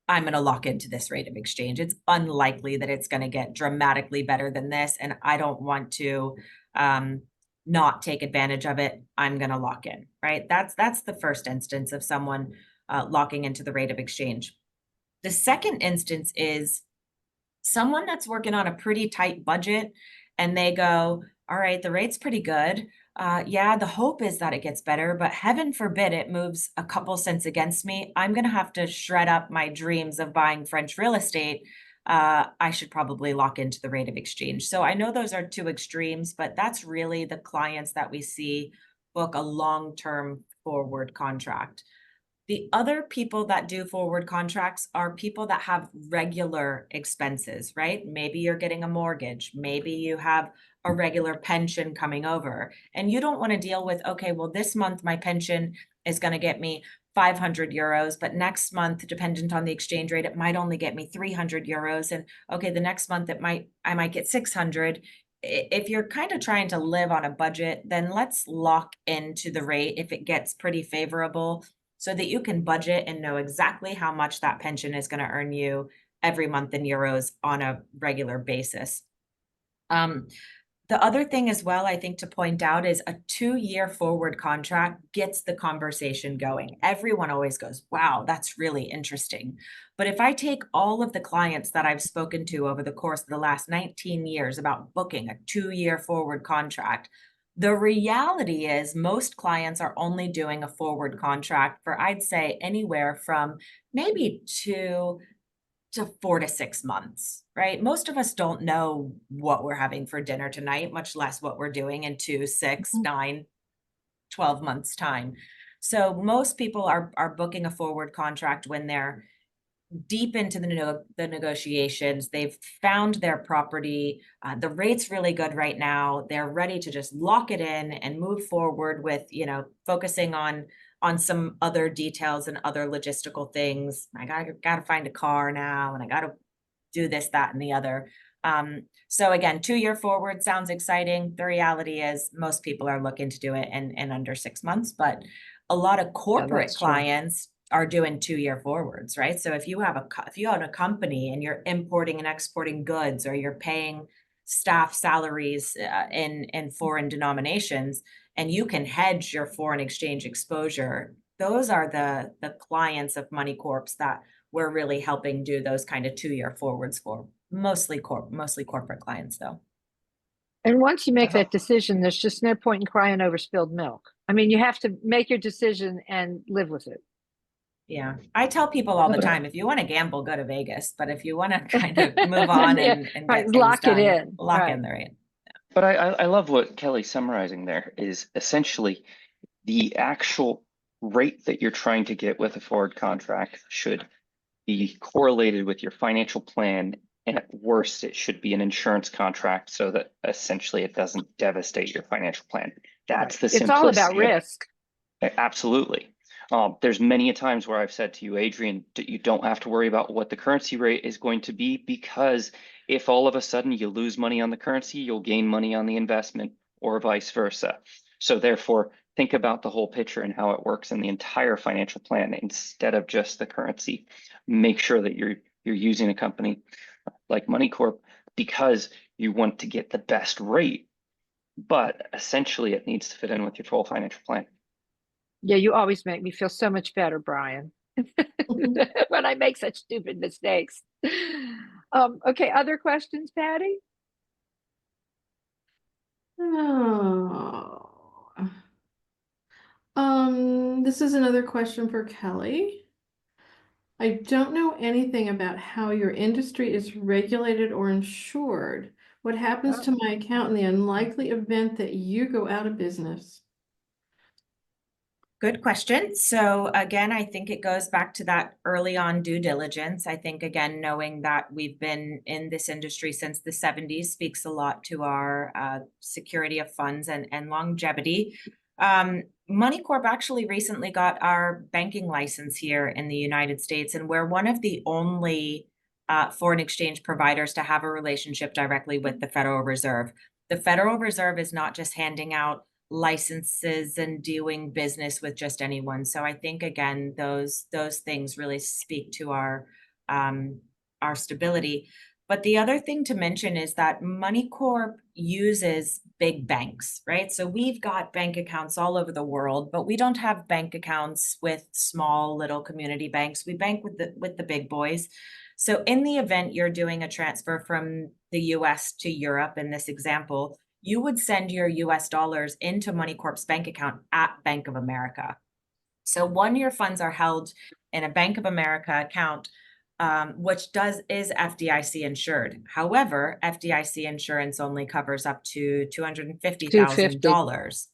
I'm going to lock into this rate of exchange. It's unlikely that it's going to get dramatically better than this. And I don't want to not take advantage of it. I'm going to lock in, right? That's the first instance of someone locking into the rate of exchange. The second instance is someone that's working on a pretty tight budget and they go, all right, the rate's pretty good. Yeah, the hope is that it gets better, but heaven forbid it moves a couple cents against me. I'm going to have to shred up my dreams of buying French real estate. I should probably lock into the rate of exchange. So I know those are two extremes, but that's really the clients that we see book a long-term forward contract. The other people that do forward contracts are people that have regular expenses, right? Maybe you're getting a mortgage, maybe you have a regular pension coming over, and you don't want to deal with, okay, well, this month my pension is going to get me 500 euros, but next month, dependent on the exchange rate, it might only get me 300 euros. And okay, the next month I might get 600. If you're kind of trying to live on a budget, then let's lock into the rate if it gets pretty favorable, so that you can budget and know exactly how much that pension is going to earn you every month in euros on a regular basis. The other thing as well, I think, to point out is a 2-year forward contract gets the conversation going. Everyone always goes, wow, that's really interesting. But if I take all of the clients that I've spoken to over the course of the last 19 years about booking a 2-year forward contract, the reality is most clients are only doing a forward contract for, I'd say, anywhere from maybe 2 to 4 to 6 months, right? Most of us don't know what we're having for dinner tonight, much less what we're doing in 2, 6, 9, 12 months time. So most people are booking a forward contract when they're deep into the negotiations. They've found their property. The rate's really good right now. They're ready to just lock it in and move forward with, focusing on some other details and other logistical things. I gotta find a car now, and I gotta do this, that, and the other. So again, 2-year forward sounds exciting. The reality is most people are looking to do it in under 6 months, but a lot of corporate that's true. clients are doing 2-year forwards, right? So if you own a company and you're importing and exporting goods, or you're paying staff salaries in foreign denominations, and you can hedge your foreign exchange exposure, those are the clients of Moneycorps that we're really helping do those kind of 2-year forwards for. Mostly corporate clients, though. And once you make that decision, there's just no point in crying over spilled milk. I mean, you have to make your decision and live with it. Yeah, I tell people all the Okay. time, if you want to gamble, go to Vegas. But if you want to kind of move on Yeah, and right, get things lock it done, in. lock Right. in the rate. But I love what Kelly's summarizing there is essentially the actual rate that you're trying to get with a forward contract should be correlated with your financial plan. And at worst, it should be an insurance contract so that essentially it doesn't devastate your financial plan. That's the It's all about simplicity of- risk. Absolutely. There's many a times where I've said to you, Adrian, that you don't have to worry about what the currency rate is going to be, because if all of a sudden you lose money on the currency, you'll gain money on the investment, or vice versa. So therefore, think about the whole picture and how it works in the entire financial plan instead of just the currency. Make sure that you're using a company like Moneycorp because you want to get the best rate, but essentially it needs to fit in with your full financial plan. Yeah, you always make me feel so much better, Brian, when I make such stupid mistakes. Okay, other questions, Patty? Oh. This is another question for Kelly. I don't know anything about how your industry is regulated or insured. What happens to my account in the unlikely event that you go out of business? Good question. So again, I think it goes back to that early on due diligence. I think, again, knowing that we've been in this industry since the 70s speaks a lot to our security of funds and longevity. Moneycorp actually recently got our banking license here in the United States, and we're one of the only foreign exchange providers to have a relationship directly with the Federal Reserve. The Federal Reserve is not just handing out licenses and doing business with just anyone. So I think, again, those things really speak to our stability. But the other thing to mention is that Moneycorp uses big banks, right? So we've got bank accounts all over the world, but we don't have bank accounts with small little community banks. We bank with the big boys. So in the event you're doing a transfer from the US to Europe, in this example, you would send your US dollars into Moneycorp's bank account at Bank of America. So your funds are held in a Bank of America account, which is FDIC insured. However, FDIC insurance only covers up to $250,000.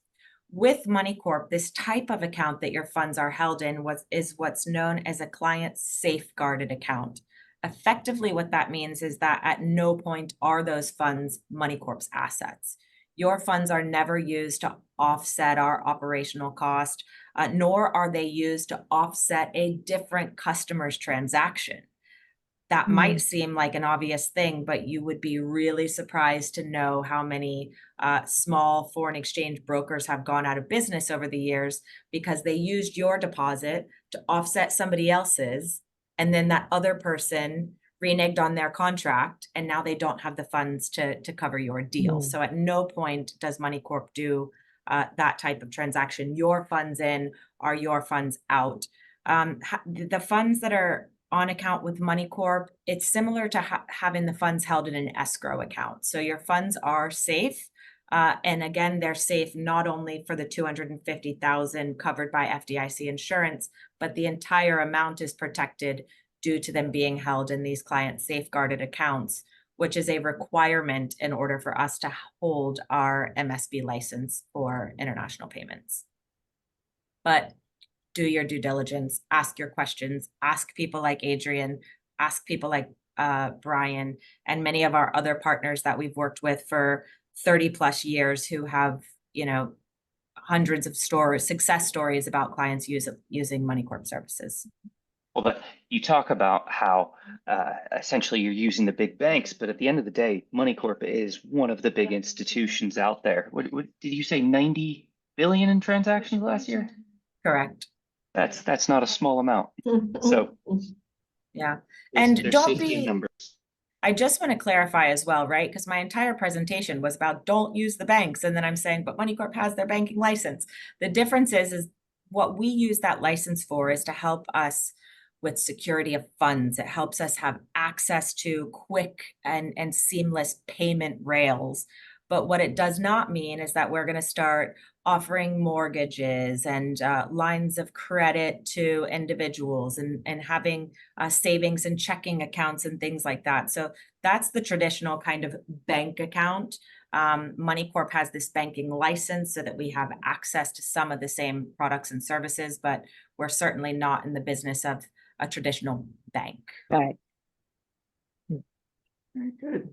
With Moneycorp, this type of account that your funds are held in is what's known as a client safeguarded account. Effectively, what that means is that at no point are those funds Moneycorp's assets. Your funds are never used to offset our operational cost, nor are they used to offset a different customer's transaction. That might seem like an obvious thing, but you would be really surprised to know how many small foreign exchange brokers have gone out of business over the years because they used your deposit to offset somebody else's, and then that other person reneged on their contract, and now they don't have the funds to cover your deal. So at no point does Moneycorp do that type of transaction. Your funds in are your funds out. The funds that are on account with Moneycorp, it's similar to having the funds held in an escrow account. So your funds are safe. And again, they're safe not only for the $250,000 covered by FDIC insurance, but the entire amount is protected due to them being held in these client safeguarded accounts, which is a requirement in order for us to hold our MSB license for international payments. But do your due diligence, ask your questions, ask people like Adrian, ask people like Brian, and many of our other partners that we've worked with for 30 plus years who have, hundreds of success stories about clients using Moneycorp services. Well, but you talk about how essentially you're using the big banks, but at the end of the day, Moneycorp is one of the big institutions out there. What did you say, 90 billion in transactions last year? Correct. That's not a small amount. So yeah, and there's don't safety in be. numbers. I just want to clarify as well, right? Because my entire presentation was about don't use the banks, and then I'm saying, but Moneycorp has their banking license. The difference is what we use that license for is to help us with security of funds. It helps us have access to quick and seamless payment rails. But what it does not mean is that we're going to start offering mortgages and lines of credit to individuals and having savings and checking accounts and things like that. So that's the traditional kind of bank account. Moneycorp has this banking license so that we have access to some of the same products and services, but we're certainly not in the business of a traditional bank. Right. Very good.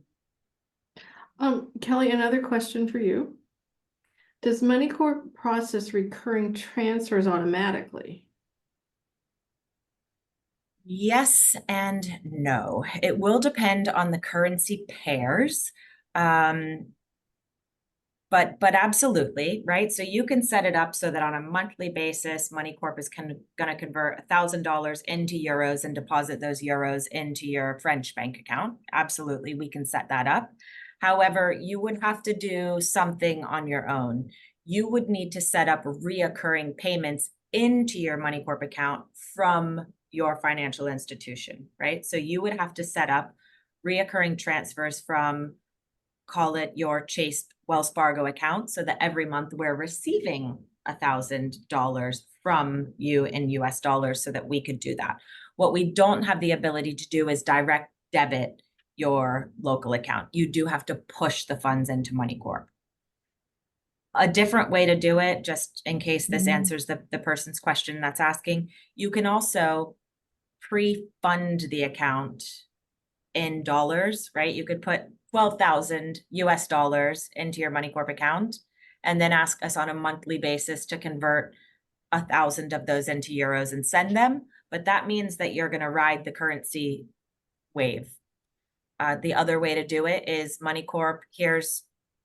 Kelly, another question for you. Does Moneycorp process recurring transfers automatically? Yes and no. It will depend on the currency pairs. But absolutely, right? So you can set it up so that on a monthly basis, Moneycorp is going to convert $1,000 into euros and deposit those euros into your French bank account. Absolutely, we can set that up. However, you would have to do something on your own. You would need to set up reoccurring payments into your Moneycorp account from your financial institution, right? So you would have to set up reoccurring transfers from, call it your Chase Wells Fargo account, so that every month we're receiving $1,000 from you in US dollars so that we could do that. What we don't have the ability to do is direct debit your local account. You do have to push the funds into Moneycorp. A different way to do it, just in case this answers the person's question that's asking, you can also pre-fund the account in dollars, right? You could put 12,000 US dollars into your Moneycorp account and then ask us on a monthly basis to convert 1,000 of those into euros and send them. But that means that you're going to ride the currency wave. The other way to do it is Moneycorp, here's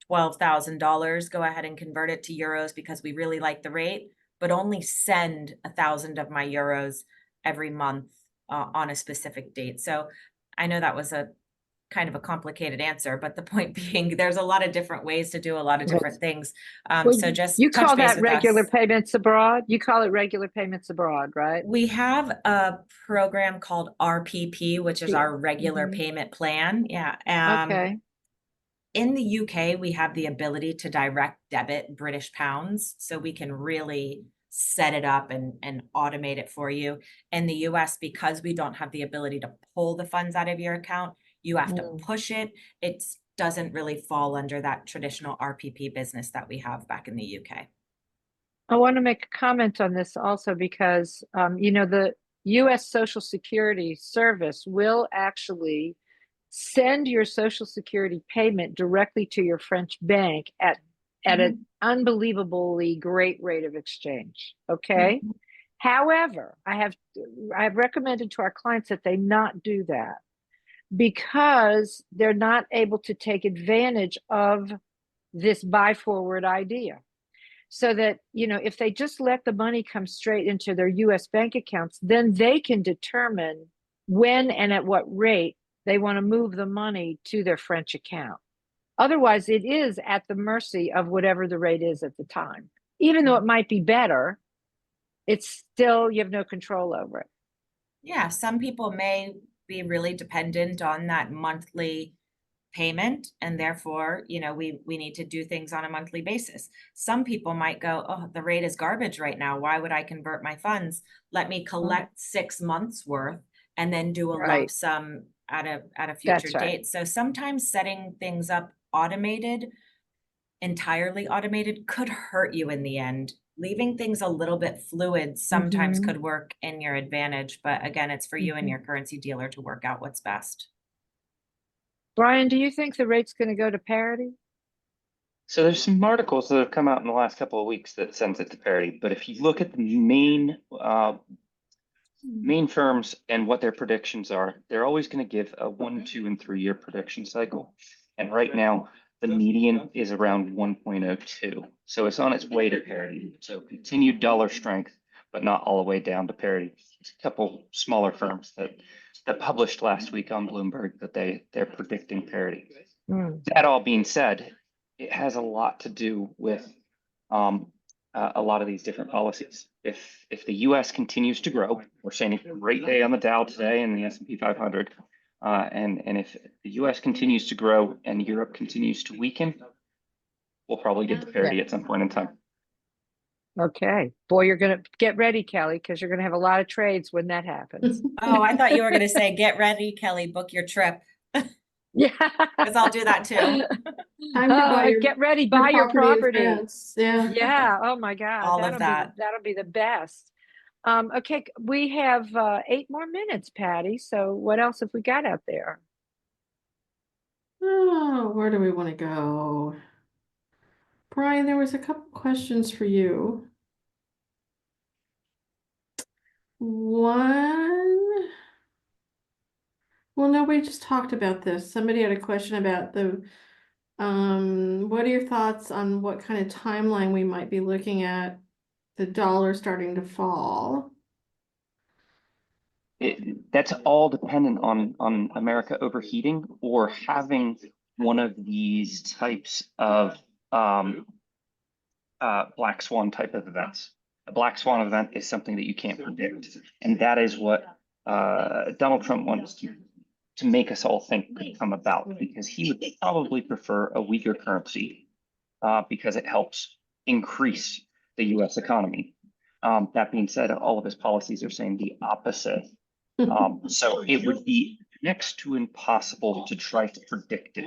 $12,000, go ahead and convert it to euros because we really like the rate, but only send 1,000 of my euros every month on a specific date. So I know that was a kind of a complicated answer, but the point being there's a lot of different ways to do a lot of different things. So just you touch call base that with regular us. payments abroad? You call it regular payments abroad, right? We have a program called RPP, which is our regular payment plan. Yeah. Okay. In the UK, we have the ability to direct debit British pounds, so we can really set it up and automate it for you. In the US, because we don't have the ability to pull the funds out of your account, you have to push it. It doesn't really fall under that traditional RPP business that we have back in the UK. I want to make a comment on this also because, the U.S. Social Security Service will actually send your Social Security payment directly to your French bank at an unbelievably great rate of exchange. Okay. However, I've recommended to our clients that they not do that because they're not able to take advantage of this buy forward idea. So that, if they just let the money come straight into their US bank accounts, then they can determine when and at what rate they want to move the money to their French account. Otherwise, it is at the mercy of whatever the rate is at the time. Even though it might be better, it's still, you have no control over it. Yeah, some people may be really dependent on that monthly payment, and therefore, we need to do things on a monthly basis. Some people might go, oh, the rate is garbage right now. Why would I convert my funds? Let me collect 6 months worth and then do a lump Right. sum at a future That's right. date. So sometimes setting things up entirely automated could hurt you in the end. Leaving things a little bit fluid sometimes could work in your advantage, but again, it's for you and your currency dealer to work out what's best. Brian, do you think the rate's going to go to parity? So there's some articles that have come out in the last couple of weeks that sends it to parity. But if you look at the main firms and what their predictions are, they're always going to give a 1, 2, and 3 year prediction cycle. And right now, the median is around 1.02. So it's on its way to parity. So continued dollar strength, but not all the way down to parity. There's a couple smaller firms that published last week on Bloomberg that they're predicting parity. That all being said, it has a lot to do with a lot of these different policies. If the U.S. continues to grow, we're seeing a great day on the Dow today and the S&P 500, and if the U.S. continues to grow and Europe continues to weaken, we'll probably get to parity at some point in time. Okay. Boy, you're going to get ready, Kelly, because you're going to have a lot of trades when that happens. Oh, I thought you were going to say, get ready, Kelly, book your trip. Yeah. Because I'll do that too. Time to buy Get ready, buy your property. advance. Yeah. Yeah. Oh my God. All of that. That'll be the best. Okay. We have 8 more minutes, Patty. So what else have we got out there? Oh, where do we want to go? Brian, there was a couple questions for you. One, well, no, we just talked about this. Somebody had a question about what are your thoughts on what kind of timeline we might be looking at the dollar starting to fall? That's all dependent on America overheating or having one of these types of black swan type of events. A black swan event is something that you can't predict, and that is what Donald Trump wants to make us all think could come about, because he would probably prefer a weaker currency because it helps increase the U.S. economy. That being said, all of his policies are saying the opposite. So it would be next to impossible to try to predict it.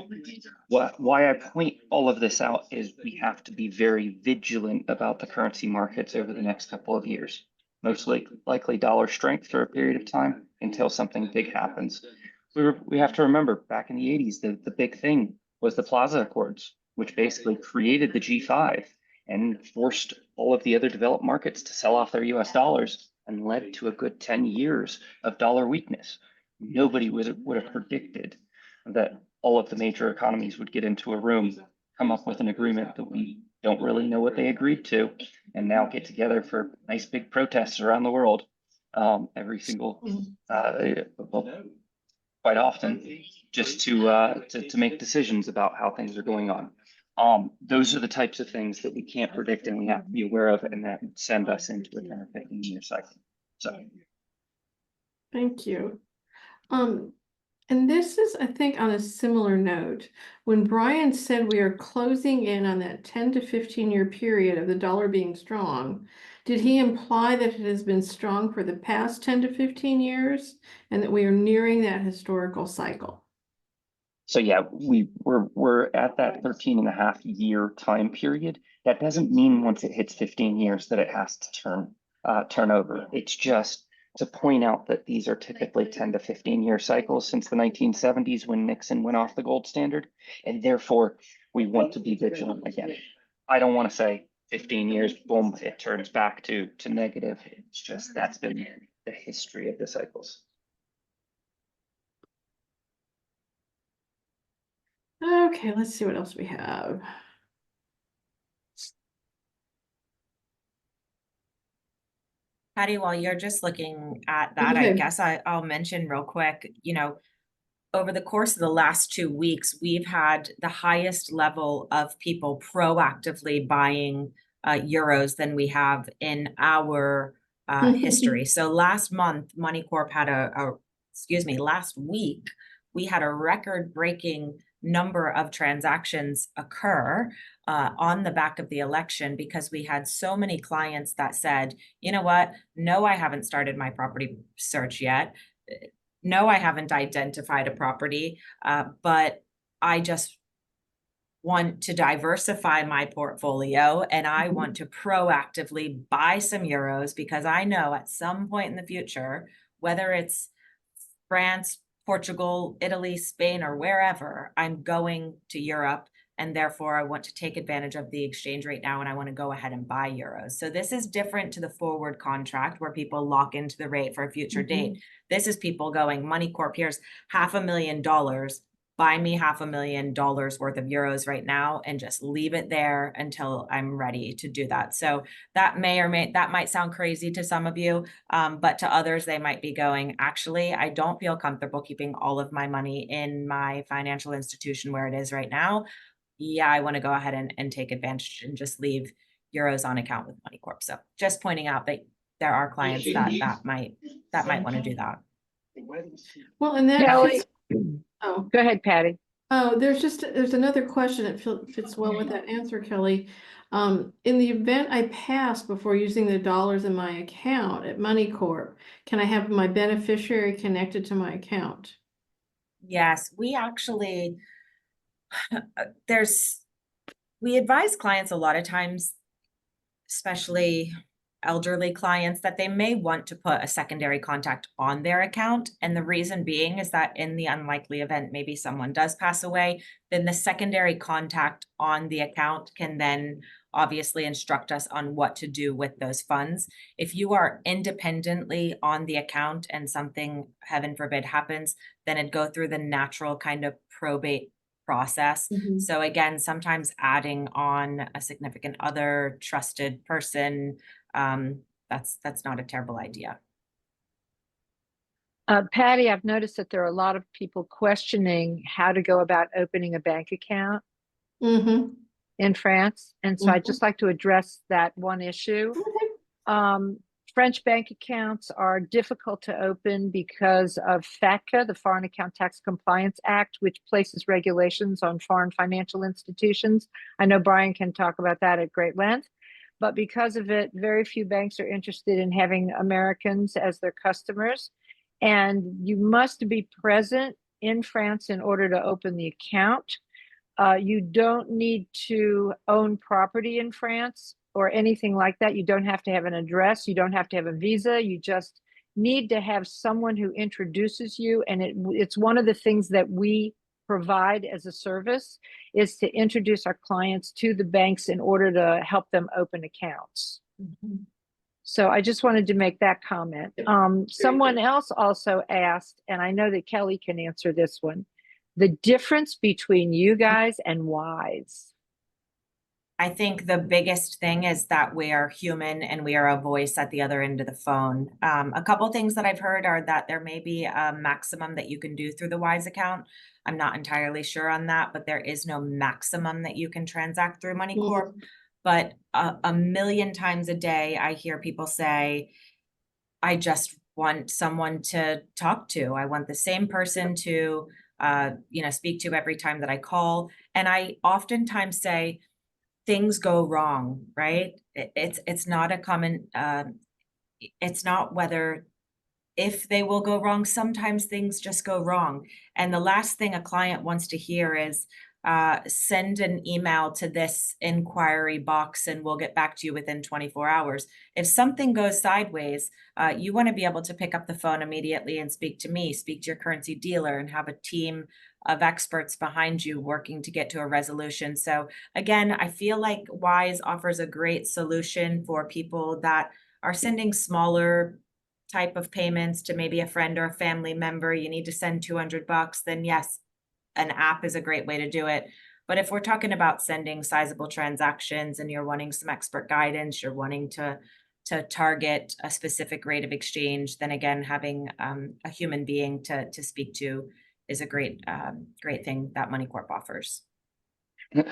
Why I point all of this out is we have to be very vigilant about the currency markets over the next couple of years. Most likely dollar strength for a period of time until something big happens. We have to remember back in the 80s, the big thing was the Plaza Accords, which basically created the G5 and forced all of the other developed markets to sell off their US dollars and led to a good 10 years of dollar weakness. Nobody would have predicted that all of the major economies would get into a room, come up with an agreement that we don't really know what they agreed to, and now get together for nice big protests around the world every single, quite often, just to make decisions about how things are going on. Those are the types of things that we can't predict and we have to be aware of, and that would send us into a 10 or 15-year cycle. So, Thank you. And this is, I think, on a similar note. When Brian said we are closing in on that 10 to 15-year period of the dollar being strong, did he imply that it has been strong for the past 10 to 15 years and that we are nearing that historical cycle? So yeah, we're at that 13.5 year time period. That doesn't mean once it hits 15 years that it has to turn over. It's just to point out that these are typically 10 to 15 year cycles since the 1970s when Nixon went off the gold standard. And therefore we want to be vigilant again. I don't want to say 15 years, boom, it turns back to negative. It's just, that's been the history of the cycles. Okay, let's see what else we have. Patty, while you're just looking at that, I Okay. guess I'll mention real quick, over the course of the last 2 weeks, we've had the highest level of people proactively buying euros than we have in our history. So last month, Moneycorp had last week, we had a record-breaking number of transactions occur on the back of the election because we had so many clients that said, you know what, no, I haven't started my property search yet. No, I haven't identified a property, but I just want to diversify my portfolio and I want to proactively buy some euros because I know at some point in the future, whether it's France, Portugal, Italy, Spain, or wherever, I'm going to Europe. And therefore, I want to take advantage of the exchange rate now and I want to go ahead and buy euros. So this is different to the forward contract where people lock into the rate for a future date. This is people going, Moneycorp, here's $500,000, buy me $500,000 worth of euros right now and just leave it there until I'm ready to do that. So that might sound crazy to some of you, but to others, they might be going, actually, I don't feel comfortable keeping all of my money in my financial institution where it is right now. Yeah, I want to go ahead and take advantage and just leave euros on account with Moneycorp. So just pointing out that there are clients that might want to do that. Well, in that Kelly, case, oh, go ahead, Patty. there's another question that fits well with that answer, Kelly. In the event I pass before using the dollars in my account at Moneycorp, can I have my beneficiary connected to my account? Yes, we actually, we advise clients a lot of times, especially elderly clients, that they may want to put a secondary contact on their account. And the reason being is that in the unlikely event, maybe someone does pass away, then the secondary contact on the account can then obviously instruct us on what to do with those funds. If you are independently on the account and something, heaven forbid, happens, then it'd go through the natural kind of probate process. So again, sometimes adding on a significant other, trusted person, that's not a terrible idea. Patty, I've noticed that there are a lot of people questioning how to go about opening a bank account in France. And so I'd just like to address that one issue. French bank accounts are difficult to open because of FATCA, the Foreign Account Tax Compliance Act, which places regulations on foreign financial institutions. I know Brian can talk about that at great length, but because of it, very few banks are interested in having Americans as their customers. And you must be present in France in order to open the account. You don't need to own property in France or anything like that. You don't have to have an address. You don't have to have a visa. You just need to have someone who introduces you. And it's one of the things that we provide as a service is to introduce our clients to the banks in order to help them open accounts. So I just wanted to make that comment. Someone else also asked, and I know that Kelly can answer this one, the difference between you guys and WISE. I think the biggest thing is that we are human and we are a voice at the other end of the phone. A couple things that I've heard are that there may be a maximum that you can do through the WISE account. I'm not entirely sure on that, but there is no maximum that you can transact through Moneycorp. But a million times a day, I hear people say, I just want someone to talk to. I want the same person to speak to every time that I call. And I oftentimes say, things go wrong, right? It's not a common, it's not whether if they will go wrong, sometimes things just go wrong. And the last thing a client wants to hear is, send an email to this inquiry box and we'll get back to you within 24 hours. If something goes sideways, you want to be able to pick up the phone immediately and speak to me, speak to your currency dealer, and have a team of experts behind you working to get to a resolution. So again, I feel like Wise offers a great solution for people that are sending smaller type of payments to maybe a friend or a family member. You need to send $200, then yes, an app is a great way to do it. But if we're talking about sending sizable transactions and you're wanting some expert guidance, you're wanting to target a specific rate of exchange, then again, having a human being to speak to is a great thing that Moneycorp offers.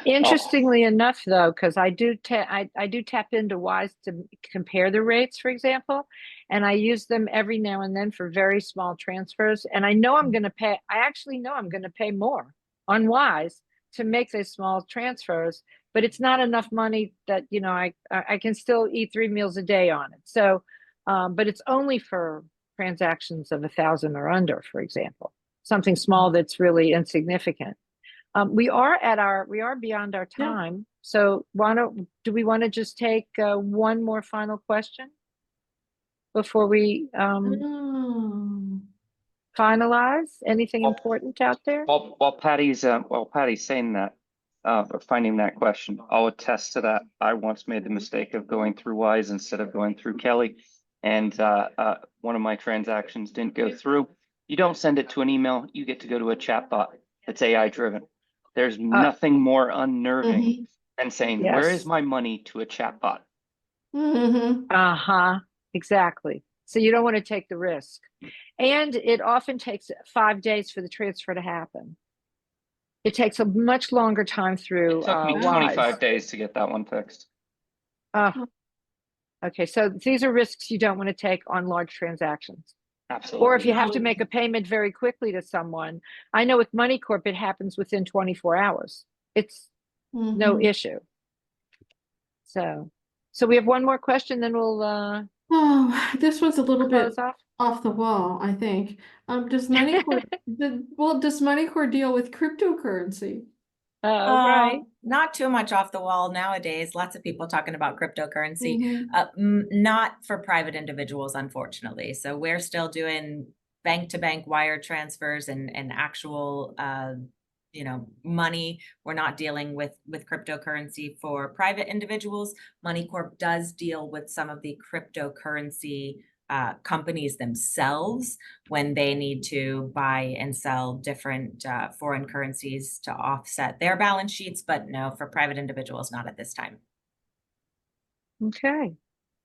Interestingly enough, though, because I do tap into Wise to compare the rates, for example, and I use them every now and then for very small transfers. And I know I'm going to pay. I actually know I'm going to pay more on Wise to make those small transfers, but it's not enough money that I can still eat 3 meals a day on it. So, but it's only for transactions of 1,000 or under, for example, something small that's really insignificant. We are beyond our time. So do we want to just take one more final question before we finalize? Anything important out there? While Patty's saying that, or finding that question, I'll attest to that. I once made the mistake of going through Wise instead of going through Kelly, and one of my transactions didn't go through. You don't send it to an email, you get to go to a chat bot that's AI driven. There's nothing more unnerving than saying, Yes. where is my money, to a chat bot? Exactly. So you don't want to take the risk. And it often takes 5 days for the transfer to happen. It takes a much longer time through It took me Wise. 25 days to get that one fixed. Okay, so these are risks you don't want to take on large transactions. Absolutely. Or if you have to make a payment very quickly to someone. I know with Moneycorp, it happens within 24 hours. It's no issue. So we have one more question, then we'll this one's a little bit close off the wall, I think. Does Moneycorp deal with cryptocurrency? Right. Not too much off the wall nowadays. Lots of people talking about cryptocurrency. Not for private individuals, unfortunately. So we're still doing bank-to-bank wire transfers and actual money. We're not dealing with cryptocurrency for private individuals. Moneycorp does deal with some of the cryptocurrency companies themselves when they need to buy and sell different foreign currencies to offset their balance sheets, but no, for private individuals, not at this time. Okay.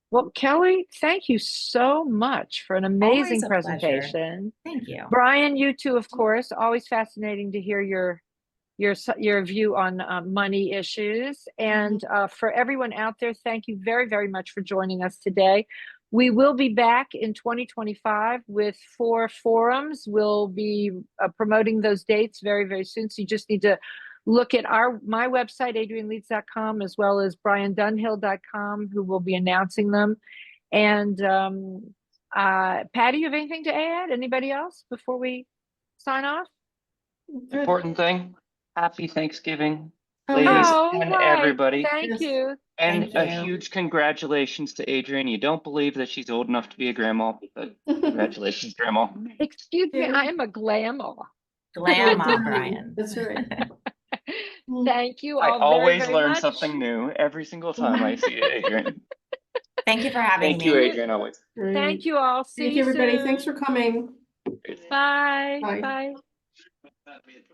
Well, Kelly, thank you so much for an amazing Always a pleasure. presentation. Thank you. Brian, you too, of course. Always fascinating to hear your view on money issues. And for everyone out there, thank you very, very much for joining us today. We will be back in 2025 with 4 forums. We'll be promoting those dates very, very soon. So you just need to look at my website, adrianleeds.com, as well as briandunhill.com, who will be announcing them. And Patty, you have anything to add? Anybody else before we sign off? Important thing. Happy Thanksgiving, ladies and everybody. Thank you. And Thank a you. huge congratulations to Adrian. You don't believe that she's old enough to be a grandma, but congratulations, Grandma. Excuse me, I am a grandma. Grandma, Brian. That's right. Thank you I all always very learn much. something new every single time I see Adrian. Thank you for having Thank me. you, Adrian, always. Thank you all. See Thank you you, everybody. soon. Thanks for coming. Bye. Bye. Bye.